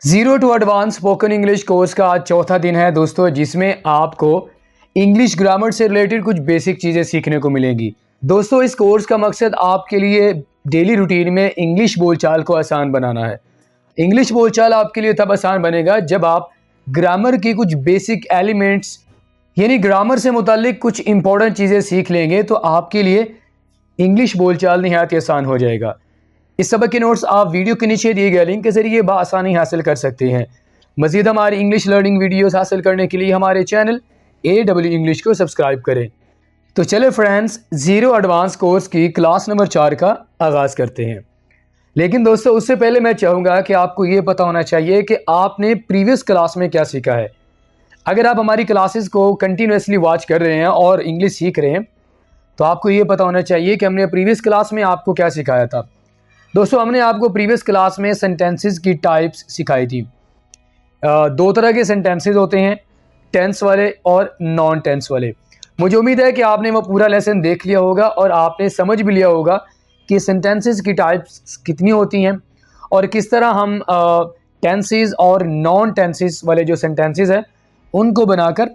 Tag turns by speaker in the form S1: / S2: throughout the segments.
S1: Zero to advance spoken English course का आज चौथा दिन है दोस्तों, जिसमें आपको इंग्लिश ग्रामर से रिलेटेड कुछ बेसिक चीज़ें सीखने को मिलेंगी। दोस्तों, इस कोर्स का मकसद आपके लिए डेली रूटीन में इंग्लिश बोलचाल को आसान बनाना है। इंग्लिश बोलचाल आपके लिए तब आसान बनेगा जब आप ग्रामर की कुछ बेसिक एलिमेंट्स यानी ग्रामर से मुतालिक कुछ इंपॉर्टेंट चीज़ें सीख लेंगे, तो आपके लिए इंग्लिश बोलचाल निहायत आसान हो जाएगा। इस सबक के नोट्स आप वीडियो के नीचे दिए गए लिंक के जरिए बआसानी हासिल कर सकते हैं। मज़ीद हमारी इंग्लिश लर्निंग वीडियोस हासिल करने के लिए हमारे चैनल AW इंग्लिश को सब्सक्राइब करें। तो चले फ्रेंड्स, ज़ीरो एडवांस कोर्स की क्लास नंबर 4 का आगाज़ करते हैं। लेकिन दोस्तों, उससे पहले मैं चाहूँगा कि आपको ये पता होना चाहिए कि आपने प्रीवियस क्लास में क्या सीखा है। अगर आप हमारी क्लासेस को कंटिन्यूसली वॉच कर रहे हैं और इंग्लिश सीख रहे हैं, तो आपको ये पता होना चाहिए कि हमने प्रीवियस क्लास में आपको क्या सिखाया था। दोस्तों, हमने आपको प्रीवियस क्लास में सेंटेंसेस की टाइप्स सिखाई थी। दो तरह के सेंटेंसेस होते हैं, टेंस वाले और नॉन टेंस वाले। मुझे उम्मीद है कि आपने वो पूरा लेसन देख लिया होगा और आपने समझ भी लिया होगा कि सेंटेंसेस की टाइप्स कितनी होती हैं और किस तरह हम टेंसेस और नॉन टेंसेस वाले जो सेंटेंसेस हैं उनको बनाकर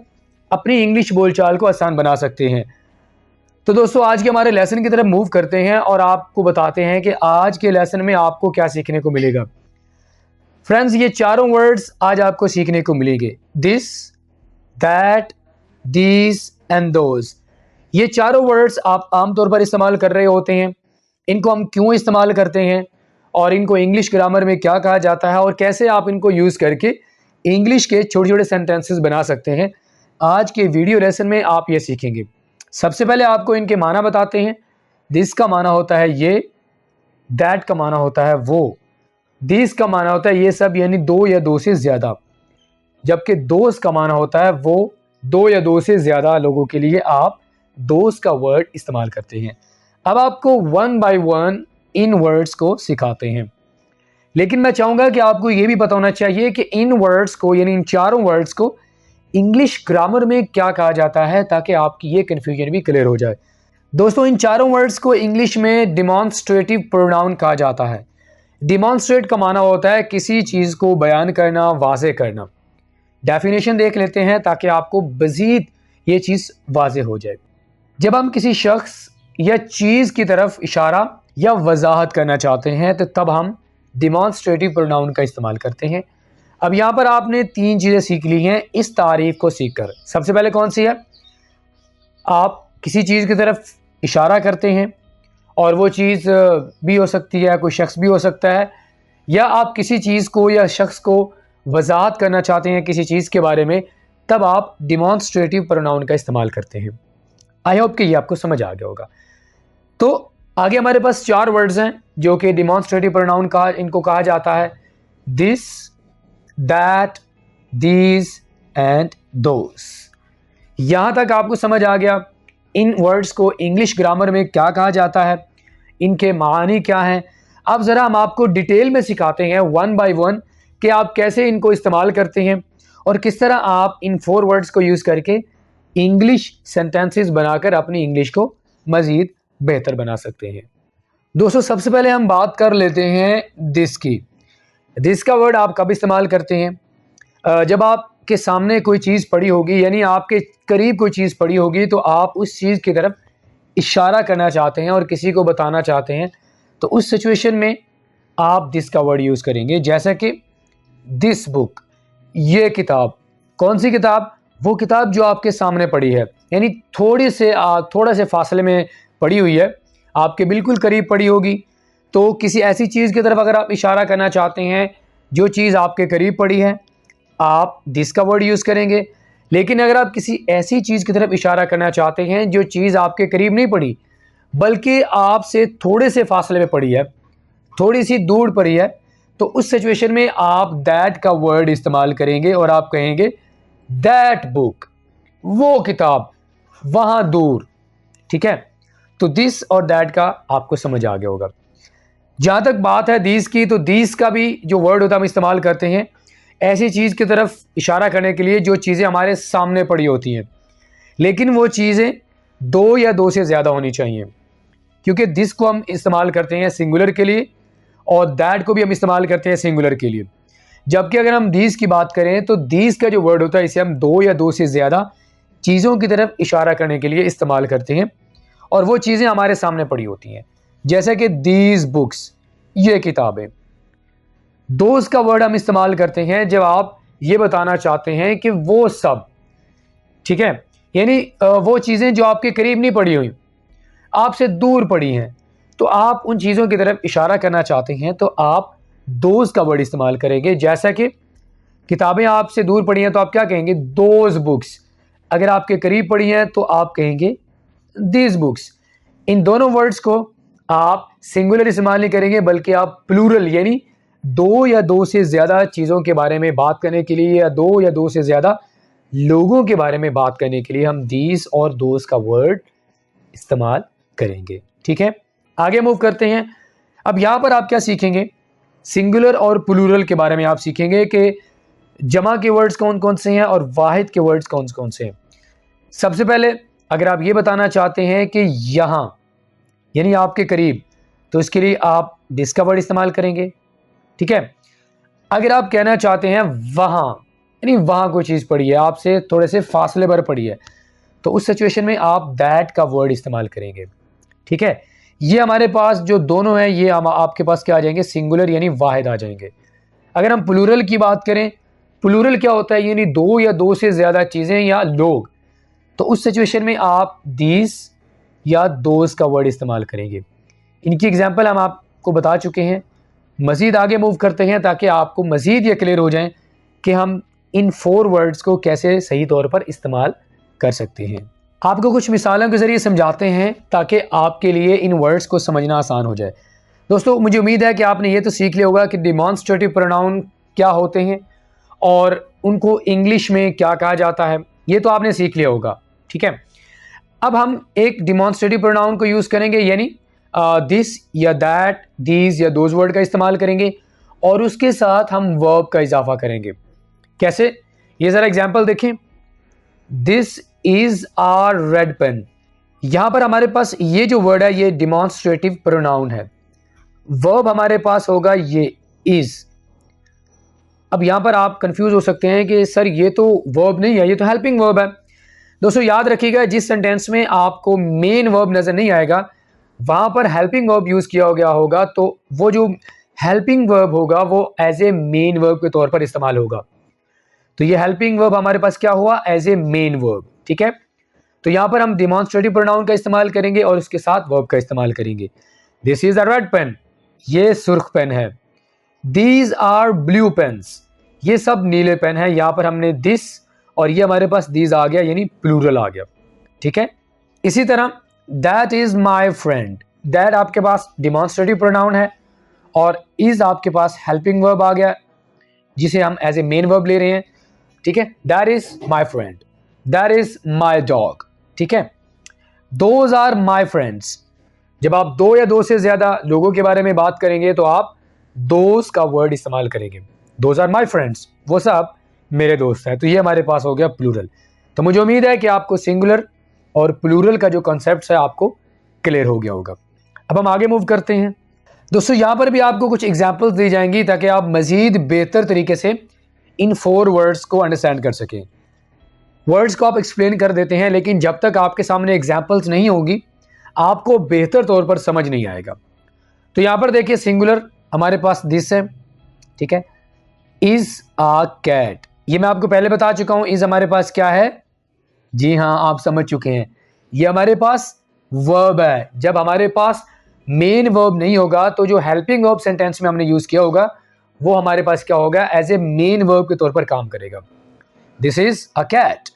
S1: अपनी इंग्लिश बोलचाल को आसान बना सकते हैं। तो दोस्तों, आज के हमारे लेसन की तरफ मूव करते हैं और आपको बताते हैं कि आज के लेसन में आपको क्या सीखने को मिलेगा। फ्रेंड्स, ये चारों वर्ड्स आज आपको सीखने को मिलेंगे। This, that, these and those. ये चारों वर्ड्स आप आमतौर पर इस्तेमाल कर रहे होते हैं। इनको हम क्यों इस्तेमाल करते हैं और इनको इंग्लिश ग्रामर में क्या कहा जाता है और कैसे आप इनको यूज़ करके इंग्लिश के छोटे छोटे सेंटेंसेस बना सकते हैं, आज के वीडियो लेसन में आप ये सीखेंगे। सबसे पहले आपको इनके माना बताते हैं। दिस का माना होता है ये, दैट का माना होता है वो, दिस का माना होता है ये सब यानी दो या दो से ज़्यादा, जबकि दोस्त का माना होता है वो दो या दो से ज़्यादा लोगों के लिए आप दोस्त का वर्ड इस्तेमाल करते हैं। अब आपको one by one in words को सिखाते हैं, लेकिन मैं चाहूँगा कि आपको ये भी पता होना चाहिए कि इन वर्ड्स को यानी इन चारों वर्ड्स को इंग्लिश ग्रामर में क्या कहा जाता है, ताकि आपकी ये कन्फ्यूजन भी क्लियर हो जाए। दोस्तों, इन चारों वर्ड्स को इंग्लिश में डिमॉन्स्ट्रेटिव प्रोनाउन कहा जाता है। डिमॉन्स्ट्रेट का माना होता है किसी चीज़ को बयान करना, वाज़े करना। डेफिनेशन देख लेते हैं ताकि आपको मज़ीद ये चीज़ वाज़े हो जाए। जब हम किसी शख्स या चीज़ की तरफ इशारा या वजाहत करना चाहते हैं, तो तब हम डिमॉन्स्ट्रेटिव प्रोनाउन का इस्तेमाल करते हैं। अब यहाँ पर आपने तीन चीज़ें सीख ली हैं इस तारीफ को सीखकर। सबसे पहले कौन सी है? आप किसी चीज़ की तरफ इशारा करते हैं और वो चीज़ भी हो सकती है, कोई शख्स भी हो सकता है, या आप किसी चीज़ को या शख्स को वजाहत करना चाहते हैं किसी चीज़ के बारे में, तब आप डिमॉन्स्ट्रेटिव प्रोनाउन का इस्तेमाल करते हैं। आई होप कि ये आपको समझ आ गया होगा। तो आगे हमारे पास चार वर्ड्स हैं जो कि डिमॉन्स्ट्रेटिव प्रोनाउन का इनको कहा जाता है। दिस, दैट, दीज एंड दोस। यहाँ तक आपको समझ आ गया इन वर्ड्स को इंग्लिश ग्रामर में क्या कहा जाता है, इनके मानी क्या हैं। अब ज़रा हम आपको डिटेल में सिखाते हैं वन बाय वन कि आप कैसे इनको इस्तेमाल करते हैं और किस तरह आप इन फोर वर्ड्स को यूज़ करके इंग्लिश सेंटेंसेस बनाकर अपनी इंग्लिश को मज़ीद बेहतर बना सकते हैं। दोस्तों, सबसे पहले हम बात कर लेते हैं दिस की। दिस का वर्ड आप कब इस्तेमाल करते हैं? जब आपके सामने कोई चीज़ पड़ी होगी, यानी आपके करीब कोई चीज़ पड़ी होगी, तो आप उस चीज़ की तरफ इशारा करना चाहते हैं और किसी को बताना चाहते हैं, तो उस सिचुएशन में आप दिस का वर्ड यूज़ करेंगे। जैसे कि दिस बुक, ये किताब। कौन सी किताब? वो किताब जो आपके सामने पड़ी है, यानी थोड़ा से फासले में पड़ी हुई है, आपके बिल्कुल करीब पड़ी होगी। तो किसी ऐसी चीज़ की तरफ अगर आप इशारा करना चाहते हैं जो चीज़ आपके करीब पड़ी है, आप दिस का वर्ड यूज़ करेंगे। लेकिन अगर आप किसी ऐसी चीज़ की तरफ इशारा करना चाहते हैं जो चीज़ आपके करीब नहीं पड़ी बल्कि आपसे थोड़े से फासले में पड़ी है, थोड़ी सी दूर पड़ी है, तो उस सिचुएशन में आप दैट का वर्ड इस्तेमाल करेंगे और आप कहेंगे दैट बुक, वो किताब वहाँ दूर। ठीक है, तो दिस और दैट का आपको समझ आ गया होगा। जहाँ तक बात है दीज की, तो दीज का भी जो वर्ड होता है हम इस्तेमाल करते हैं ऐसी चीज़ की तरफ इशारा करने के लिए जो चीज़ें हमारे सामने पड़ी होती हैं, लेकिन वो चीज़ें दो या दो से ज़्यादा होनी चाहिए, क्योंकि दिस को हम इस्तेमाल करते हैं सिंगुलर के लिए और दैट को भी हम इस्तेमाल करते हैं सिंगुलर के लिए। जबकि अगर हम दीज की बात करें तो दीज का जो वर्ड होता है इसे हम दो या दो से ज़्यादा चीज़ों की तरफ इशारा करने के लिए इस्तेमाल करते हैं, और वो चीज़ें हमारे सामने पड़ी होती हैं, जैसे कि दीज बुक्स, ये किताबें। दोज का वर्ड हम इस्तेमाल करते हैं जब आप ये बताना चाहते हैं कि वो सब, ठीक है, यानी वो चीज़ें जो आपके करीब नहीं पड़ी हुई, आपसे दूर पड़ी हैं, तो आप उन चीज़ों की तरफ इशारा करना चाहते हैं तो आप दोज का वर्ड इस्तेमाल करेंगे। जैसा कि किताबें आपसे दूर पड़ी हैं तो आप क्या कहेंगे, दोज बुक्स। अगर आपके करीब पड़ी हैं तो आप कहेंगे दीज बुक्स। इन दोनों वर्ड्स को आप सिंगुलर इस्तेमाल नहीं करेंगे, बल्कि आप प्लूरल यानी दो या दो से ज़्यादा चीज़ों के बारे में बात करने के लिए या दो या दो से ज़्यादा लोगों के बारे में बात करने के लिए हम दीज और दोज का वर्ड इस्तेमाल करेंगे। ठीक है, आगे मूव करते हैं। अब यहाँ पर आप क्या सीखेंगे, सिंगुलर और प्लूरल के बारे में आप सीखेंगे कि जमा के वर्ड्स कौन कौन से हैं और वाहिद के वर्ड्स कौन कौन से हैं। सबसे पहले अगर आप ये बताना चाहते हैं कि यहाँ यानी आपके करीब, तो इसके लिए आप दिस का वर्ड इस्तेमाल करेंगे। ठीक है, अगर आप कहना चाहते हैं वहाँ, यानी वहाँ कोई चीज़ पड़ी है, आपसे थोड़े से फासले पर पड़ी है, तो उस सिचुएशन में आप दैट का वर्ड इस्तेमाल करेंगे। ठीक है, ये हमारे पास जो दोनों हैं ये आपके पास क्या आ जाएंगे, सिंगुलर यानी वाहिद आ जाएंगे। अगर हम प्लूरल की बात करें, प्लूरल क्या होता है, यानी दो या दो से ज़्यादा चीज़ें या लोग, तो उस सिचुएशन में आप दीस या दोज का वर्ड इस्तेमाल करेंगे। इनकी एग्जाम्पल हम आपको बता चुके हैं। मज़ीद आगे मूव करते हैं ताकि आपको मज़ीद ये क्लियर हो जाए कि हम इन 4 वर्ड्स को कैसे सही तौर पर इस्तेमाल कर सकते हैं। आपको कुछ मिसालों के ज़रिए समझाते हैं ताकि आपके लिए इन वर्ड्स को समझना आसान हो जाए। दोस्तों, मुझे उम्मीद है कि आपने ये तो सीख लिया होगा कि डिमॉन्स्ट्रेटिव प्रोनाउन क्या होते हैं और उनको इंग्लिश में क्या कहा जाता है, ये तो आपने सीख लिया होगा। ठीक है, अब हम एक डिमॉन्स्ट्रेटिव प्रोनाउन को यूज़ करेंगे, यानी दिस या दैट, दीज या दोज वर्ड का इस्तेमाल करेंगे और उसके साथ हम वर्ब का इजाफा करेंगे। कैसे, ये ज़रा एग्जाम्पल देखें। This is are red pen, यहाँ पर हमारे पास ये जो वर्ड है ये डिमॉन्स्ट्रेटिव प्रोनाउन है। वर्ब हमारे पास होगा ये इज़। अब यहाँ पर आप कंफ्यूज हो सकते हैं कि सर ये तो वर्ब नहीं है, ये तो हेल्पिंग वर्ब है। दोस्तों याद रखिएगा, जिस सेंटेंस में आपको मेन वर्ब नज़र नहीं आएगा वहाँ पर हेल्पिंग वर्ब यूज़ किया गया होगा, तो वो जो हेल्पिंग वर्ब होगा वो एज ए मेन वर्ब के तौर पर इस्तेमाल होगा। तो ये हेल्पिंग वर्ब हमारे पास क्या हुआ, एज ए मेन वर्ब। ठीक है, तो यहाँ पर हम डिमॉन्स्ट्रेटिव प्रोनाउन का इस्तेमाल करेंगे और उसके साथ वर्ब का इस्तेमाल करेंगे। This is a red pen, ये सुर्ख पेन है। दीज आर ब्लू पेन्स, ये सब नीले पेन है। यहाँ पर हमने दिस और ये हमारे पास दीज आ गया, यानी प्लूरल आ गया। ठीक है, इसी तरह that is my friend, that आपके पास डिमॉन्स्ट्रेटिव प्रोनाउन है और इज आपके पास हेल्पिंग वर्ब आ गया जिसे हम एज ए मेन वर्ब ले रहे हैं। ठीक है, that is my friend, that is my dog. ठीक है, दोज आर माई फ्रेंड्स, जब आप दो या दो से ज्यादा लोगों के बारे में बात करेंगे तो आप दोज का वर्ड इस्तेमाल करेंगे। दोज आर माई फ्रेंड्स, वो सब मेरे दोस्त हैं। तो ये हमारे पास हो गया प्लूरल। तो मुझे उम्मीद है कि आपको सिंगुलर और प्लूरल का जो कॉन्सेप्ट है आपको क्लियर हो गया होगा। अब हम आगे मूव करते हैं। दोस्तों यहाँ पर भी आपको कुछ एग्जाम्पल्स दी जाएंगी ताकि आप मज़ीद बेहतर तरीके से इन 4 वर्ड्स को अंडरस्टैंड कर सकें। वर्ड्स को आप एक्सप्लेन कर देते हैं, लेकिन जब तक आपके सामने एग्जाम्पल्स नहीं होगी आपको बेहतर तौर पर समझ नहीं आएगा। तो यहाँ पर देखिए, सिंगुलर हमारे पास दिस है। ठीक है, इज आ कैट, ये मैं आपको पहले बता चुका हूं। इज हमारे पास क्या है, जी हाँ आप समझ चुके हैं, ये हमारे पास वर्ब है। जब हमारे पास मेन वर्ब नहीं होगा तो जो हेल्पिंग वर्ब सेंटेंस में हमने यूज किया होगा वो हमारे पास क्या होगा, एज ए मेन वर्ब के तौर पर काम करेगा। दिस इज अ कैट,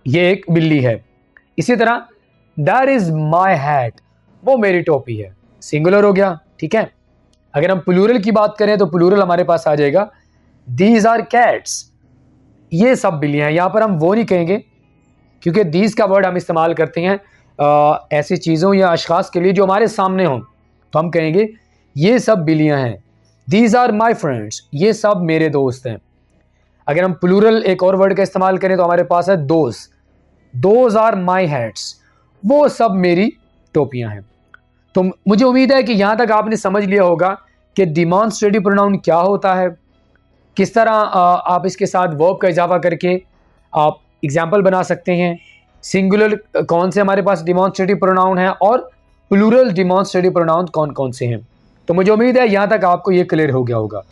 S1: ये एक बिल्ली है। इसी तरह दैट इज माई हैट, वो मेरी टोपी है, सिंगुलर हो गया। ठीक है, अगर हम प्लूरल की बात करें तो प्लूरल हमारे पास आ जाएगा, दीज आर कैट्स, ये सब बिल्लियां हैं। यहाँ पर हम वो नहीं कहेंगे क्योंकि दीज का वर्ड हम इस्तेमाल करते हैं ऐसी चीज़ों या अशखास के लिए जो हमारे सामने हों, तो हम कहेंगे ये सब बिल्लियां हैं। दीज आर माई फ्रेंड्स, ये सब मेरे दोस्त हैं। अगर हम प्लूरल एक और वर्ड का इस्तेमाल करें तो हमारे पास है दोस्त, दोज आर माई हैट्स, वो सब मेरी टोपियां हैं। तो मुझे उम्मीद है कि यहाँ तक आपने समझ लिया होगा कि डिमॉन्स्ट्रेटिव प्रोनाउन क्या होता है, किस तरह आप इसके साथ वर्ब का इजाफा करके आप एग्जाम्पल बना सकते हैं। सिंगुलर कौन से हमारे पास डिमॉन्स्ट्रेटिव प्रोनाउन है और प्लूरल डिमॉन्स्ट्रेटिव प्रोनाउन कौन कौन से हैं। तो मुझे उम्मीद है यहाँ तक आपको ये क्लियर हो गया होगा।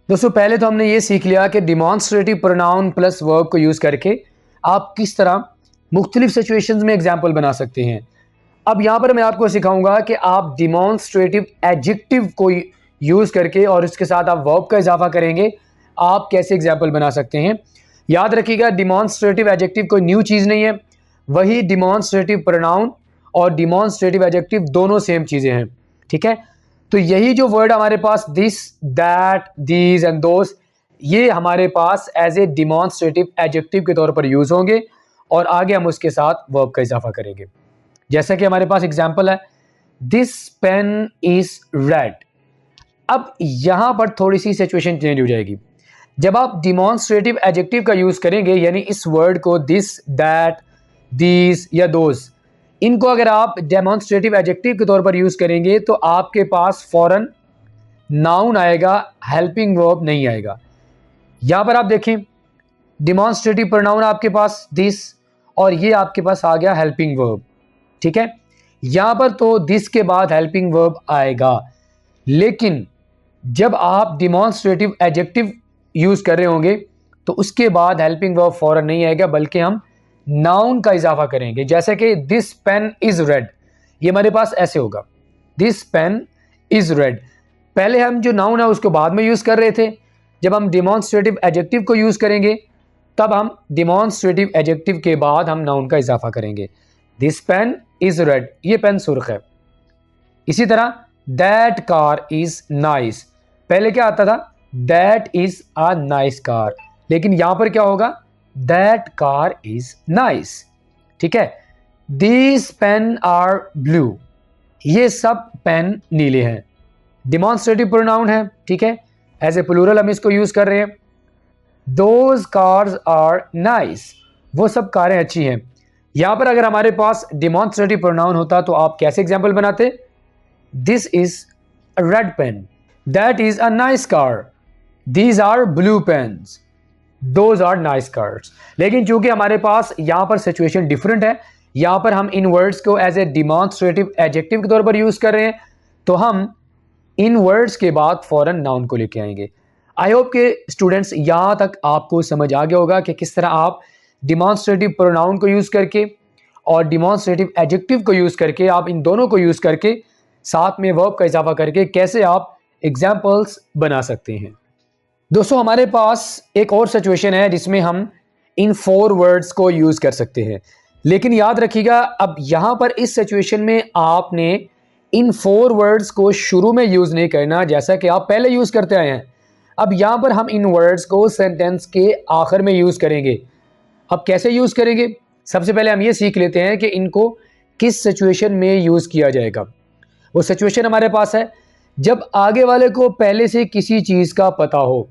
S1: दोस्तों पहले तो हमने ये सीख लिया कि डिमॉन्स्ट्रेटिव प्रोनाउन प्लस वर्ब को यूज़ करके आप किस तरह मुख्तलिफ सिचुएशंस में एग्जाम्पल बना सकते हैं। अब यहाँ पर मैं आपको सिखाऊंगा कि आप डिमॉन्स्ट्रेटिव एडजेक्टिव को यूज़ करके और इसके साथ आप वर्ब का इजाफा करेंगे, आप कैसे एग्जाम्पल बना सकते हैं। याद रखिएगा डिमॉन्स्ट्रेटिव एडजेक्टिव कोई न्यू चीज़ नहीं है, वही डिमॉन्स्ट्रेटिव प्रोनाउन और डिमॉन्स्ट्रेटिव एडजेक्टिव दोनों सेम चीज़ें हैं। ठीक है, तो यही जो वर्ड हमारे पास this, that, these and those, ये हमारे पास एज ए डिमॉन्स्ट्रेटिव एडजेक्टिव के तौर पर यूज़ होंगे और आगे हम उसके साथ वर्ब का इजाफा करेंगे। जैसा कि हमारे पास एग्जाम्पल है, दिस पेन इज रेड। अब यहां पर थोड़ी सी सिचुएशन चेंज हो जाएगी। जब आप डिमॉन्स्ट्रेटिव एडजेक्टिव का यूज करेंगे, यानी इस वर्ड को दिस, दैट, दीज या दोस, इनको अगर आप डेमॉन्स्ट्रेटिव एडजेक्टिव के तौर पर यूज करेंगे तो आपके पास फौरन नाउन आएगा, हेल्पिंग वर्ब नहीं आएगा। यहां पर आप देखें डिमॉन्स्ट्रेटिव प्रोनाउन आपके पास दिस और ये आपके पास आ गया हेल्पिंग वर्ब। ठीक है, यहां पर तो दिस के बाद हेल्पिंग वर्ब आएगा, लेकिन जब आप डिमॉन्स्ट्रेटिव एडजेक्टिव यूज कर रहे होंगे तो उसके बाद हेल्पिंग वर्ब फौरन नहीं आएगा, बल्कि हम नाउन का इजाफा करेंगे। जैसे कि दिस पेन इज रेड, ये हमारे पास ऐसे होगा, दिस पेन इज रेड। पहले हम जो नाउन है उसको बाद में यूज कर रहे थे, जब हम डिमॉन्स्ट्रेटिव एडजेक्टिव को यूज करेंगे तब हम डिमॉन्स्ट्रेटिव एडजेक्टिव के बाद हम नाउन का इजाफा करेंगे। दिस पेन इज रेड, ये पेन सुर्ख है। इसी तरह दैट कार इज नाइस, पहले क्या आता था, that is a nice car, लेकिन यहां पर क्या होगा, दैट कार इज नाइस। ठीक है, दीज पेन आर ब्लू, ये सब पेन नीले हैं। डिमॉन्स्ट्रेटिव प्रोनाउन है, ठीक है, एज ए प्लूरल हम इसको यूज कर रहे हैं। दोज कार्स आर नाइस, वो सब कारें अच्छी हैं। यहां पर अगर हमारे पास डिमॉन्स्ट्रेटिव प्रोनाउन होता तो आप कैसे एग्जाम्पल बनाते, this is a red pen, that is a nice car, these are blue pens, those are nice cars. लेकिन चूंकि हमारे पास यहां पर सिचुएशन डिफरेंट है, यहां पर हम इन वर्ड्स को एज ए डिमॉन्स्ट्रेटिव एडजेक्टिव के तौर पर यूज कर रहे हैं, तो हम इन वर्ड्स के बाद फौरन नाउन को लेके आएंगे। आई होप के स्टूडेंट्स यहां तक आपको समझ आ गया होगा कि किस तरह आप डिमॉन्स्ट्रेटिव प्रोनाउन को यूज करके और डिमॉन्स्ट्रेटिव एडजेक्टिव को यूज करके, आप इन दोनों को यूज करके साथ में वर्ब का इजाफा करके कैसे आप एग्जाम्पल्स बना सकते हैं। दोस्तों हमारे पास एक और सिचुएशन है जिसमें हम इन 4 वर्ड्स को यूज कर सकते हैं, लेकिन याद रखिएगा अब यहां पर इस सिचुएशन में आपने इन 4 वर्ड्स को शुरू में यूज नहीं करना, जैसा कि आप पहले यूज करते आए हैं। अब यहां पर हम इन वर्ड्स को सेंटेंस के आखिर में यूज करेंगे। अब कैसे यूज करेंगे, सबसे पहले हम ये सीख लेते हैं कि इनको किस सिचुएशन में यूज किया जाएगा। वो सिचुएशन हमारे पास है जब आगे वाले को पहले से किसी चीज का पता हो।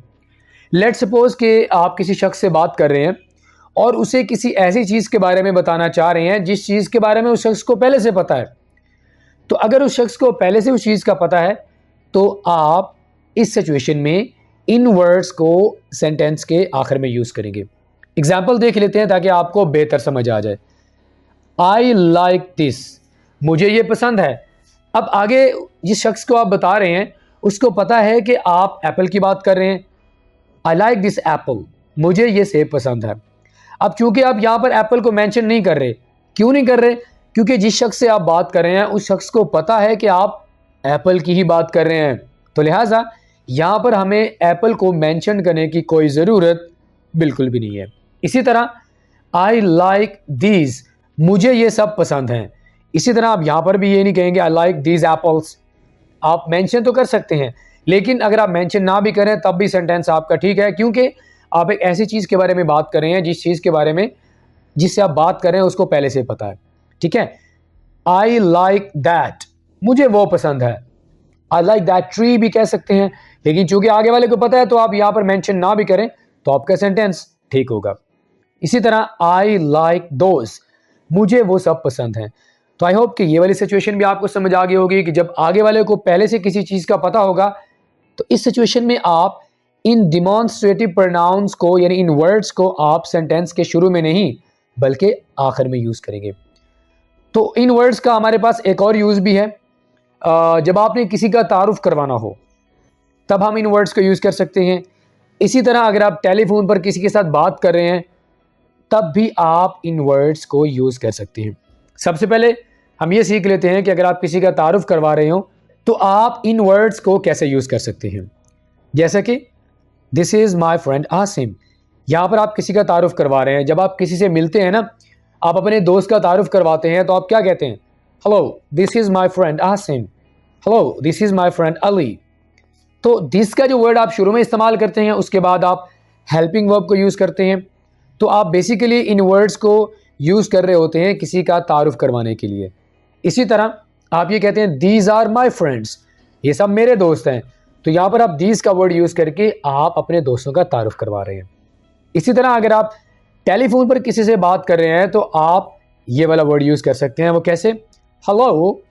S1: लेट्स सपोज कि आप किसी शख्स से बात कर रहे हैं और उसे किसी ऐसी चीज के बारे में बताना चाह रहे हैं जिस चीज के बारे में उस शख्स को पहले से पता है। तो अगर उस शख्स को पहले से उस चीज का पता है तो आप इस सिचुएशन में इन वर्ड्स को सेंटेंस के आखिर में यूज करेंगे। एग्जाम्पल देख लेते हैं ताकि आपको बेहतर समझ आ जाए। आई लाइक दिस, मुझे ये पसंद है। अब आगे जिस शख्स को आप बता रहे हैं उसको पता है कि आप एप्पल की बात कर रहे हैं। आई लाइक दिस एप्पल, मुझे ये सेब पसंद है। अब चूंकि आप यहाँ पर एप्पल को मेंशन नहीं कर रहे, क्यों नहीं कर रहे, क्योंकि जिस शख्स से आप बात कर रहे हैं उस शख्स को पता है कि आप एप्पल की ही बात कर रहे हैं, तो लिहाजा यहाँ पर हमें एप्पल को मेंशन करने की कोई ज़रूरत बिल्कुल भी नहीं है। इसी तरह आई लाइक दीज, मुझे ये सब पसंद हैं। इसी तरह आप यहाँ पर भी ये नहीं कहेंगे आई लाइक दीज एप्पल्स। आप मेंशन तो कर सकते हैं, लेकिन अगर आप मेंशन ना भी करें तब भी सेंटेंस आपका ठीक है, क्योंकि आप एक ऐसी चीज़ के बारे में बात कर रहे हैं जिस चीज़ के बारे में जिससे आप बात कर रहे हैं उसको पहले से पता है। ठीक है, आई लाइक दैट, मुझे वो पसंद है। आई लाइक दैट ट्री भी कह सकते हैं, लेकिन चूंकि आगे वाले को पता है तो आप यहाँ पर मेंशन ना भी करें तो आपका सेंटेंस ठीक होगा। इसी तरह आई लाइक दोस, मुझे वो सब पसंद हैं। तो आई होप कि ये वाली सिचुएशन भी आपको समझ आ गई होगी कि जब आगे वाले को पहले से किसी चीज़ का पता होगा तो इस सिचुएशन में आप इन डिमॉन्स्ट्रेटिव प्रोनाउंस को यानी इन वर्ड्स को आप सेंटेंस के शुरू में नहीं बल्कि आखिर में यूज़ करेंगे। तो इन वर्ड्स का हमारे पास एक और यूज़ भी है। जब आपने किसी का तारुफ करवाना हो तब हम इन वर्ड्स को यूज़ कर सकते हैं। इसी तरह अगर आप टेलीफोन पर किसी के साथ बात कर रहे हैं तब भी आप इन वर्ड्स को यूज़ कर सकते हैं। सबसे पहले हम ये सीख लेते हैं कि अगर आप किसी का तारुफ करवा रहे हो तो आप इन वर्ड्स को कैसे यूज़ कर सकते हैं। जैसा कि this is my friend Asim, यहाँ पर आप किसी का तारुफ करवा रहे हैं। जब आप किसी से मिलते हैं ना, आप अपने दोस्त का तारुफ करवाते हैं तो आप क्या कहते हैं? Hello this is my friend Asim, hello this is my friend Ali. तो दिस का जो वर्ड आप शुरू में इस्तेमाल करते हैं, उसके बाद आप हेल्पिंग वर्ब को यूज़ करते हैं। तो आप बेसिकली इन वर्ड्स को यूज़ कर रहे होते हैं किसी का तारुफ करवाने के लिए। इसी तरह आप ये कहते हैं दीज आर माई फ्रेंड्स, ये सब मेरे दोस्त हैं। तो यहाँ पर आप दीज का वर्ड यूज़ करके आप अपने दोस्तों का तारुफ करवा रहे हैं। इसी तरह अगर आप टेलीफोन पर किसी से बात कर रहे हैं तो आप ये वाला वर्ड यूज़ कर सकते हैं। वो कैसे? Hello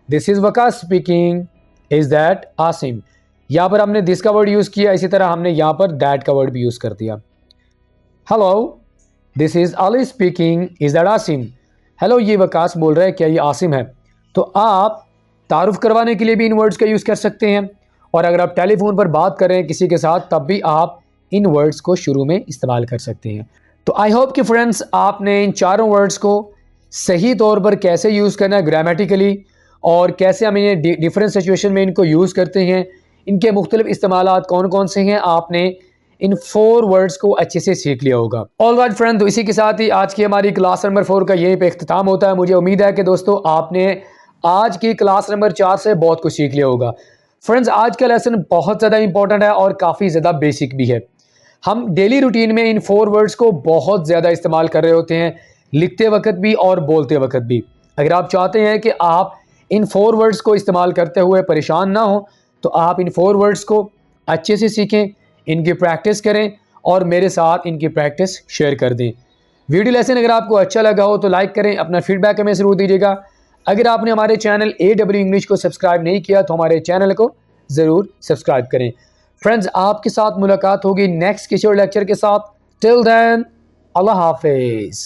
S1: this is Waqas speaking, is that Asim. यहाँ पर हमने दिस का वर्ड यूज़ किया, इसी तरह हमने यहाँ पर दैट का वर्ड भी यूज़ कर दिया। Hello this is Ali speaking, is that Asim. Hello ये वकास बोल रहा है, क्या ये आसिम है? तो आप तारुफ करवाने के लिए भी इन वर्ड्स का यूज़ कर सकते हैं, और अगर आप टेलीफोन पर बात कर रहे हैं किसी के साथ तब भी आप इन वर्ड्स को शुरू में इस्तेमाल कर सकते हैं। तो आई होप कि फ्रेंड्स आपने इन चारों वर्ड्स को सही तौर पर कैसे यूज़ करना है ग्रामेटिकली, और कैसे हम इन्हें डिफरेंट सिचुएशन में इनको यूज़ करते हैं, इनके मुख्तलिफ इस्तेमालात कौन कौन से हैं, आपने इन 4 वर्ड्स को अच्छे से सीख लिया होगा। ऑल राइट फ्रेंड, तो इसी के साथ ही आज की हमारी क्लास नंबर 4 का यहीं पे इख्तिताम होता है। मुझे उम्मीद है कि दोस्तों आपने आज की क्लास नंबर 4 से बहुत कुछ सीख लिया होगा। फ्रेंड्स आज का लेसन बहुत ज़्यादा इंपॉर्टेंट है और काफ़ी ज़्यादा बेसिक भी है। हम डेली रूटीन में इन 4 वर्ड्स को बहुत ज़्यादा इस्तेमाल कर रहे होते हैं, लिखते वक्त भी और बोलते वक्त भी। अगर आप चाहते हैं कि आप इन 4 वर्ड्स को इस्तेमाल करते हुए परेशान ना हो तो आप इन 4 वर्ड्स को अच्छे से सीखें, इनकी प्रैक्टिस करें और मेरे साथ इनकी प्रैक्टिस शेयर कर दें। वीडियो लेसन अगर आपको अच्छा लगा हो तो लाइक करें, अपना फीडबैक हमें ज़रूर दीजिएगा। अगर आपने हमारे चैनल AW इंग्लिश को सब्सक्राइब नहीं किया तो हमारे चैनल को ज़रूर सब्सक्राइब करें। फ्रेंड्स आपके साथ मुलाकात होगी नेक्स्ट किसी और लेक्चर के साथ। टिल देन अल्लाह हाफिज़।